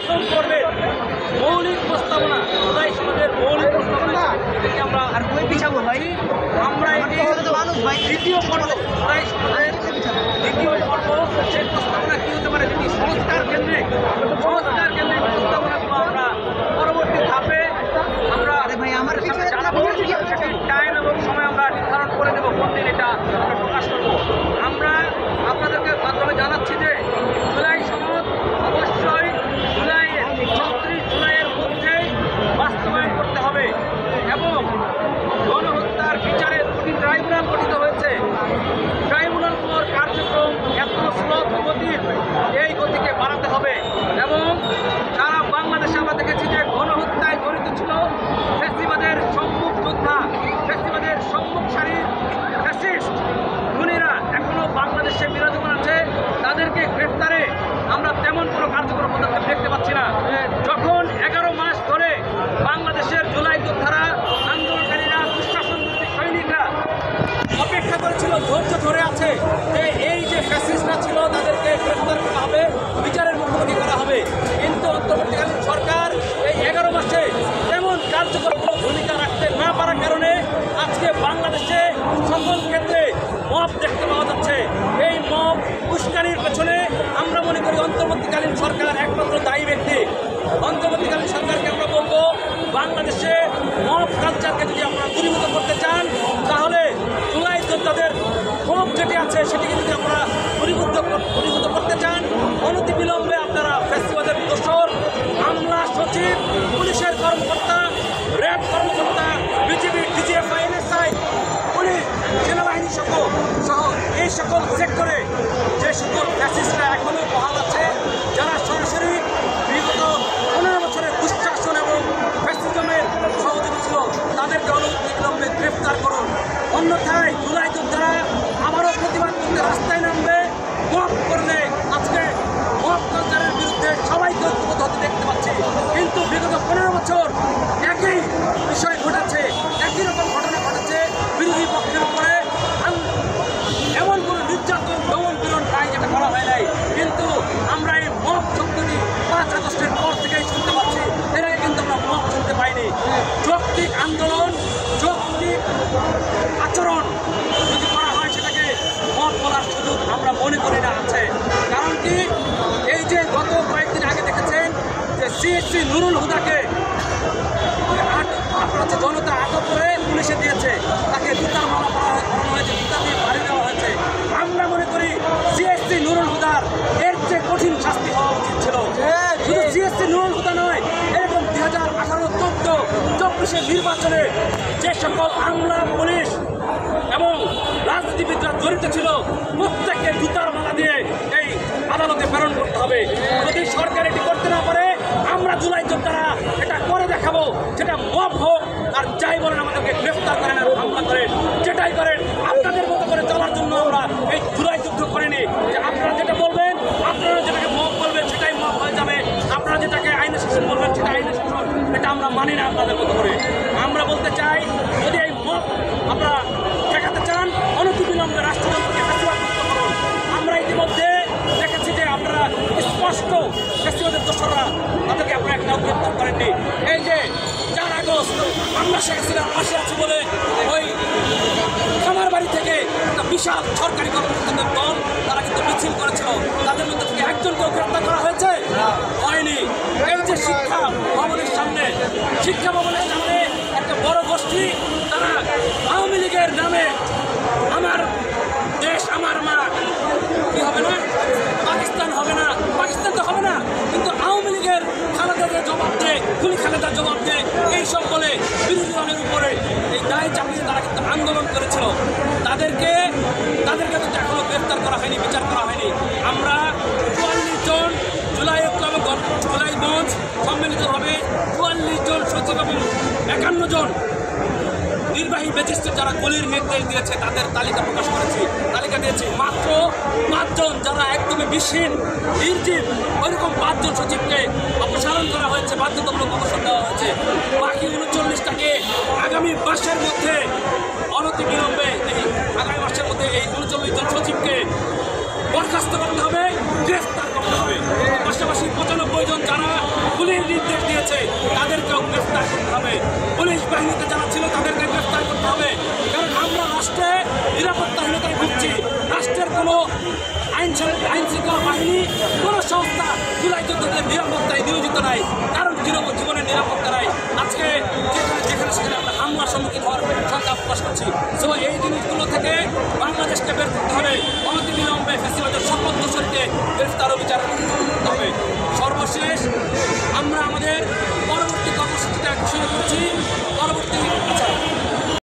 প্রথম পর্বের মৌলিক প্রস্তাবনা, জুলাই সনদের মৌলিক প্রস্তাবনা এটাকে আমরা আর বই পিছাবো ভাই। আমরা এটি দ্বিতীয় পর্ব, জুলাই সনদের দ্বিতীয় পর্ব, সেই প্রস্তাবনা কী হতে পারে যেটি সংস্কার কেন্দ্রিক প্রস্তাবনাগুলো আমরা পরবর্তী ধাপে আমরা জানাবো। সেটির টাইম এবং সময় আমরা নির্ধারণ করে দেবো কোন দিন এটা আমরা প্রকাশ করবো। আমরা আপনাদেরকে মাধ্যমে জানাচ্ছি যে জুলাই সনদ অবশ্যই 34 জুলাইয়ের মধ্যেই বাস্তবায়ন করতে হবে এবং গণহত্যার বিচারের দুটি ট্রাইব্যুনাল গঠিত হয়েছে। ট্রাইব্যুনালগুলোর কার্যক্রম এত স্লো গতির, এই গতিকে বাড়াতে হবে এবং সারা বাংলাদেশে আমরা দেখেছি যে গণহত্যায় জড়িত ছিল ফ্যাসিবাদের সম্মুখ যোদ্ধা, ফ্যাসিবাদের সম্মুখ সারির ফ্যাসিস্ট খুনিরা এখনও বাংলাদেশে বিরাজমান আছে। তাদেরকে গ্রেফতারে আমরা তেমন কোনো কার্যকর পদক্ষেপ দেখতে পাচ্ছি না। যখন 11 মাস ধরে বাংলাদেশের জুলাই যোদ্ধারা, আন্দোলনকারীরা, দুঃশাসন সৈনিকরা অপেক্ষা করেছিল, ধৈর্য ধরে আছে যে এই যে ফ্যাসিস্টরা ছিল তাদেরকে গ্রেফতার করা হবে, বিচারের মুখোমুখি করা হবে, কিন্তু অন্তর্বর্তীকালীন সরকার এই 11 মাসে তেমন কার্যকর কোনো ভূমিকা রাখতে না পারার কারণে আজকে বাংলাদেশে সকল ক্ষেত্রে মব দেখতে পাওয়া যাচ্ছে। এই মব উস্কানির পেছনে আমরা মনে করি অন্তর্বর্তীকালীন সরকার একমাত্র দায়ী ব্যক্তি। অন্তর্বর্তীকালীন সরকারকে আমরা বলবো, বাংলাদেশে মব কালচারকে যদি আপনারা দূরীভূত করতে চান তাহলে জুলাই যোদ্ধাদের ক্ষোভ যেটি আছে সেটিকে যদি আপনারা দূরীভূত করতে চান, অনতিবিলম্বে আপনারা ফ্যাসিবাদের দোসর, আমলা সচিব, পুলিশের কর্মকর্তা, র্যাব কর্মকর্তা, বিজিবি, ডিজিএফআই, এনএসআই, পুলিশ, সেনাবাহিনী সহ এই সকল সেক্টরে যে সকল ফ্যাসিস্টরা এখনও বহাল আছে, যারা সরাসরি বিগত 15 বছরের দুঃশাসন এবং ফ্যাসিজমের সহযোগী ছিল, তাদেরকে অনতিবিলম্বে গ্রেফতার করুন। অন্যথায় জুলাই যোদ্ধারা আবারও প্রতিবাদ করতে রাস্তায় নামবে। মব করলে আজকে মব কালচারের বিরুদ্ধে সবাইকে ঐক্যবদ্ধ হতে দেখতে পাচ্ছি, কিন্তু বিগত 15 বছর একই বিষয় ঘটেছে, একই রকম ঘটনা ঘটেছে। বিরোধী পক্ষের উপরে এমন কোনো নির্যাতন, দমন পীড়ন নাই যেটা করা হয় নাই, কিন্তু আমরা এই মব শব্দটি 5 আগস্টের পর থেকেই শুনতে পাচ্ছি। এর আগে কিন্তু আমরা মব শুনতে পাইনি। যৌক্তিক আন্দোলন, যৌক্তিক আচরণ যদি করা হয় সেটাকে মব বলার সুযোগ আমরা মনে করি না আছে। কারণ কি, এই যে গত কয়েকদিন আগে দেখেছেন যে সিএসসি নুরুল হুদাকে আপনার হচ্ছে জনতা আটক করে পুলিশে দিয়েছে, তাকে জুতার মালা পরানো হয়েছে, জুতা দিয়ে বাড়ি দেওয়া হয়েছে। আমরা মনে করি সিএসসি নুরুল হুদার এর চেয়ে কঠিন শাস্তি হওয়া উচিত ছিল। শুধু সিএসসি নুরুল হুদা নয়, এরকম 2018, 2014, 2024 নির্বাচনে যে সকল আমলা, পুলিশ এবং রাজনীতিবিদরা জড়িত ছিল প্রত্যেককে জুতার মালা দিয়ে এই আদালতে প্রেরণ করতে হবে। যদি সরকার এটি করতে না পারে, আমরা জুলাই যোদ্ধারা এটা করে দেখাবো। যেটা মব হোক আর যাই বলেন, আমাদেরকে গ্রেফতার করেন আর হামলা করেন, যেটাই করেন আপনাদের মতো করে চলার জন্য আমরা এই জুলাই যুদ্ধ করিনি। যে আপনারা যেটা বলবেন, আপনারা যেটাকে মব বলবেন সেটাই মব হয়ে যাবে, আপনারা যেটাকে আইনে শাসন বলবেন সেটা আইনে শাসন, এটা আমরা মানি না আপনাদের মতো করে। আমরা বলতে চাই, যদি এই মব আপনারা দেখাতে চান, অনতিবিলম্বে রাষ্ট্রযন্ত্রকে ফ্যাসিবাদমুক্ত করুন। আমরা ইতিমধ্যে দেখেছি যে আপনারা স্পষ্ট ফ্যাসিবাদের দোসররা, তাদেরকে আপনারা একটাও গ্রেফতার করেননি। এই যে 4 আগস্ট আমরা শেখ হাসিনার পাশে আছি বলে ওই খামার বাড়ি থেকে একটা বিশাল সরকারি কর্মকর্তাদের দল তারা কিন্তু মিছিল করেছিল, তাদের মধ্যে থেকে একজনকেও গ্রেফতার করা হয়েছে হয়নি। এই যে শিক্ষা ভবনের সামনে একটা বড় গোষ্ঠী, তারা আওয়ামী লীগের নামে আমার দেশ আমার মা কি হবে না, পাকিস্তান হবে না, পাকিস্তান তো হবে না, কিন্তু আওয়ামী লীগের খালেদাদের জবাব দেয়, খুনি খালেদার জবাব দেয়, এইসব বলে বিরোধী দলের উপরে এই দায় চাপিয়ে তারা কিন্তু আন্দোলন করেছিল। তাদেরকে কিন্তু এখনো গ্রেফতার করা হয়নি, বিচার করা হয়নি। আমরা 44 জন জুলাই মঞ্চ সম্মিলিতভাবে 44 জন সচিব এবং 51 জন নির্বাহী ম্যাজিস্ট্রেট যারা গুলির নির্দেশ দিয়েছে তাদের তালিকা প্রকাশ করেছি, তালিকা দিয়েছি। মাত্র 5 জন যারা একদমই বিহীন, নির্জীব, ওইরকম 5 জন সচিবকে অপসারণ করা হয়েছে, বাধ্যতামূলক অবসর দেওয়া হয়েছে। বাকি 39টাকে আগামী মাসের মধ্যে অনতিবিলম্বে এই 39 জন সচিবকে বরখাস্ত করতে হবে, গ্রেফতার করতে হবে। পাশাপাশি 95 জন যারা বাহিনীতে যারা ছিল তাদেরকে গ্রেফতার করতে হবে, কারণ আমরা রাষ্ট্রে নিরাপত্তাহীনতায় ভুগছি। রাষ্ট্রের কোনো আইন শৃঙ্খলা বাহিনী, কোনো সংস্থা জুলাই যোদ্ধাদের নিরাপত্তায় নিয়োজিত নাই, কারণ জীবনের নিরাপত্তা নাই। আজকে যেখানে সেখানে আমরা হামলার সম্মুখীন হওয়ার সংখ্যা প্রকাশ করছি। সো এই জিনিসগুলো থেকে বাংলাদেশকে বের করতে হবে, অনতিবিলম্বে ফ্যাসিবাদের সকল দোষরকে গ্রেফতার ও বিচার করতে হবে। সর্বশেষ আমরা আমাদের